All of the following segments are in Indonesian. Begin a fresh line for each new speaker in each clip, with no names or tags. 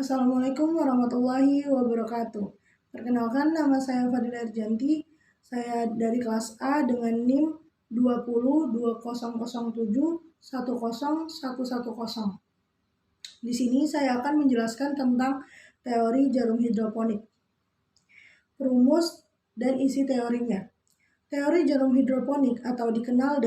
Assalamualaikum warahmatullahi wabarakatuh. Perkenalkan, nama saya Fadila Erjanti. Saya dari kelas A dengan NIM 202007101110. Di sini saya akan menjelaskan tentang teori jarum hidroponik, rumus dan isi teorinya. Teori jarum hidroponik atau dikenal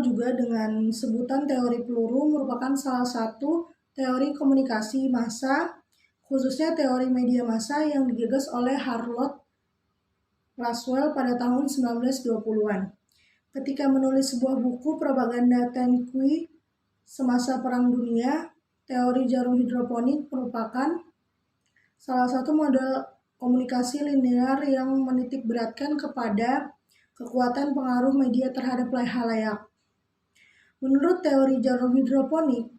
juga dengan sebutan teori peluru merupakan salah satu teori komunikasi massa, khususnya teori media massa yang digagas oleh Harold Laswell pada tahun 1920-an. Ketika menulis sebuah buku propaganda Tanqui semasa Perang Dunia, teori jarum hidroponik merupakan salah satu model komunikasi linear yang menitik beratkan kepada kekuatan pengaruh media terhadap halayak. Menurut teori jarum hidroponik,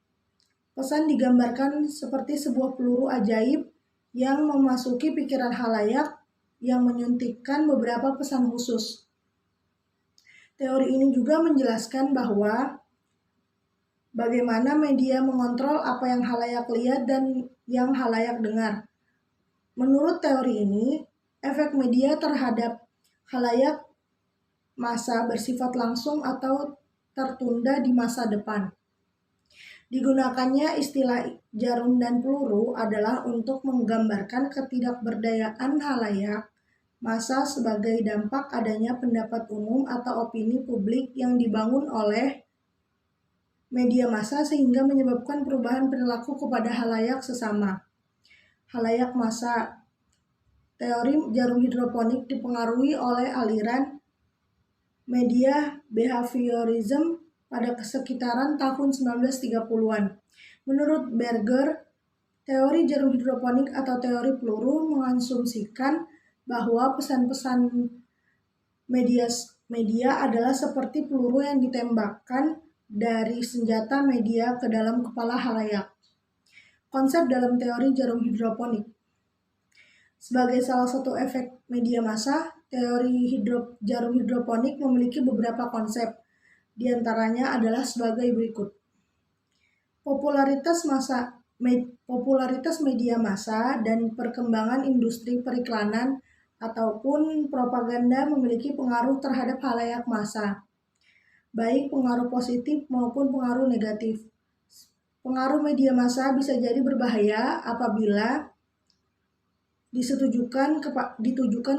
pesan digambarkan seperti sebuah peluru ajaib yang memasuki pikiran halayak yang menyuntikkan beberapa pesan khusus. Teori ini juga menjelaskan bahwa bagaimana media mengontrol apa yang halayak lihat dan yang halayak dengar. Menurut teori ini, efek media terhadap halayak massa bersifat langsung atau tertunda di masa depan. Digunakannya istilah jarum dan peluru adalah untuk menggambarkan ketidakberdayaan halayak massa sebagai dampak adanya pendapat umum atau opini publik yang dibangun oleh media massa sehingga menyebabkan perubahan perilaku kepada halayak sesama. Halayak massa. Teori jarum hidroponik dipengaruhi oleh aliran media behaviorism pada sekitaran tahun 1930-an. Menurut Berger, teori jarum hidroponik atau teori peluru mengasumsikan bahwa pesan-pesan media adalah seperti peluru yang ditembakkan dari senjata media ke dalam kepala halayak. Konsep dalam teori jarum hidroponik. Sebagai salah satu efek media massa, teori jarum hidroponik memiliki beberapa konsep. Di antaranya adalah sebagai berikut. Popularitas media massa dan perkembangan industri periklanan ataupun propaganda memiliki pengaruh terhadap halayak massa, baik pengaruh positif maupun pengaruh negatif. Pengaruh media massa bisa jadi berbahaya apabila ditujukan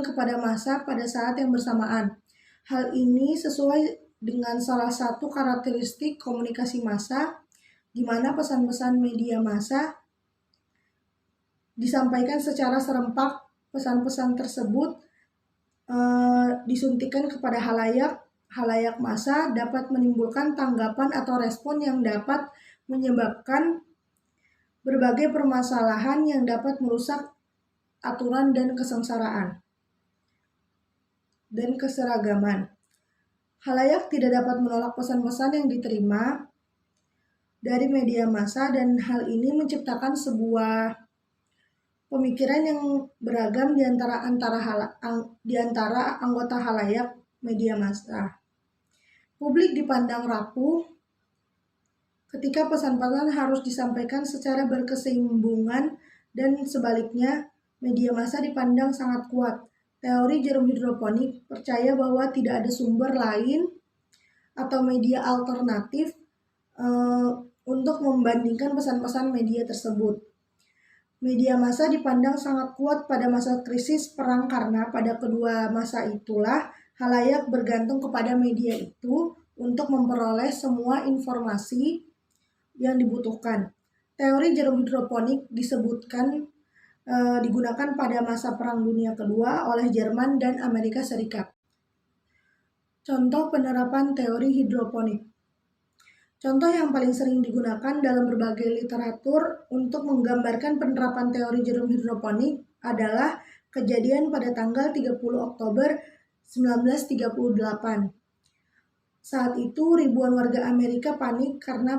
kepada massa pada saat yang bersamaan. Hal ini sesuai dengan salah satu karakteristik komunikasi massa, di mana pesan-pesan media massa disampaikan secara serempak. Pesan-pesan tersebut disuntikan kepada halayak massa dapat menimbulkan tanggapan atau respon yang dapat menyebabkan berbagai permasalahan yang dapat merusak aturan dan keseragaman. Halayak tidak dapat menolak pesan-pesan yang diterima dari media massa dan hal ini menciptakan sebuah pemikiran yang beragam di antara anggota halayak media massa. Publik dipandang rapuh ketika pesan-pesan harus disampaikan secara berkesinambungan dan sebaliknya media massa dipandang sangat kuat. Teori jarum hidroponik percaya bahwa tidak ada sumber lain atau media alternatif untuk membandingkan pesan-pesan media tersebut. Media massa dipandang sangat kuat pada masa krisis perang karena pada kedua masa itulah halayak bergantung kepada media itu untuk memperoleh semua informasi yang dibutuhkan. Teori jarum hidroponik digunakan pada masa Perang Dunia Kedua oleh Jerman dan Amerika Serikat. Contoh penerapan teori hidroponik. Contoh yang paling sering digunakan dalam berbagai literatur untuk menggambarkan penerapan teori jarum hidroponik adalah kejadian pada tanggal 30 Oktober 1938. Saat itu ribuan warga Amerika panik karena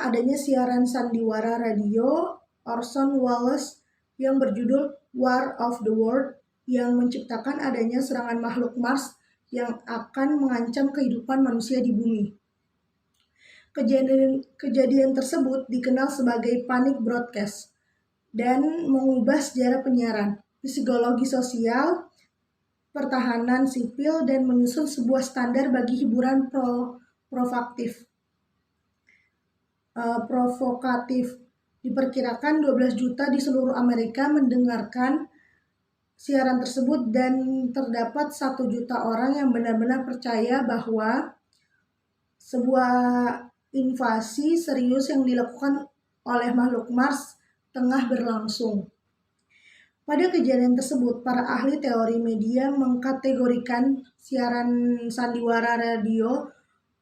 adanya siaran sandiwara radio Orson Welles yang berjudul War of the World yang menciptakan adanya serangan makhluk Mars yang akan mengancam kehidupan manusia di bumi. Kejadian tersebut dikenal sebagai panic broadcast dan mengubah sejarah penyiaran, psikologi sosial, pertahanan sipil, dan menyusun sebuah standar bagi hiburan provokatif. Diperkirakan 12 juta di seluruh Amerika mendengarkan siaran tersebut dan terdapat 1 juta orang yang benar-benar percaya bahwa sebuah invasi serius yang dilakukan oleh makhluk Mars tengah berlangsung. Pada kejadian tersebut, para ahli teori media mengkategorikan siaran sandiwara radio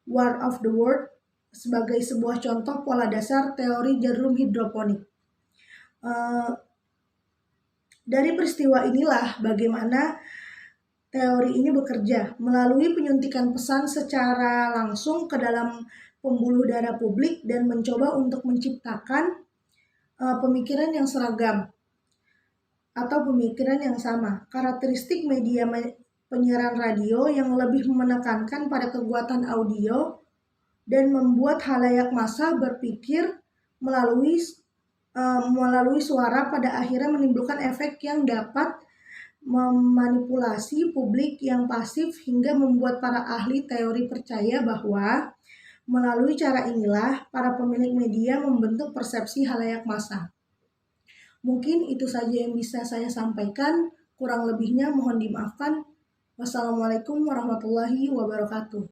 War of the World sebagai sebuah contoh pola dasar teori jarum hidroponik. Dari peristiwa inilah bagaimana teori ini bekerja melalui penyuntikan pesan secara langsung ke dalam pembuluh darah publik dan mencoba untuk menciptakan pemikiran yang seragam atau pemikiran yang sama. Karakteristik media penyiaran radio yang lebih menekankan pada kekuatan audio dan membuat khalayak massa berpikir melalui suara pada akhirnya menimbulkan efek yang dapat memanipulasi publik yang pasif hingga membuat para ahli teori percaya bahwa melalui cara inilah para pemilik media membentuk persepsi khalayak massa. Mungkin itu saja yang bisa saya sampaikan, kurang lebihnya mohon dimaafkan. Wassalamualaikum warahmatullahi wabarakatuh.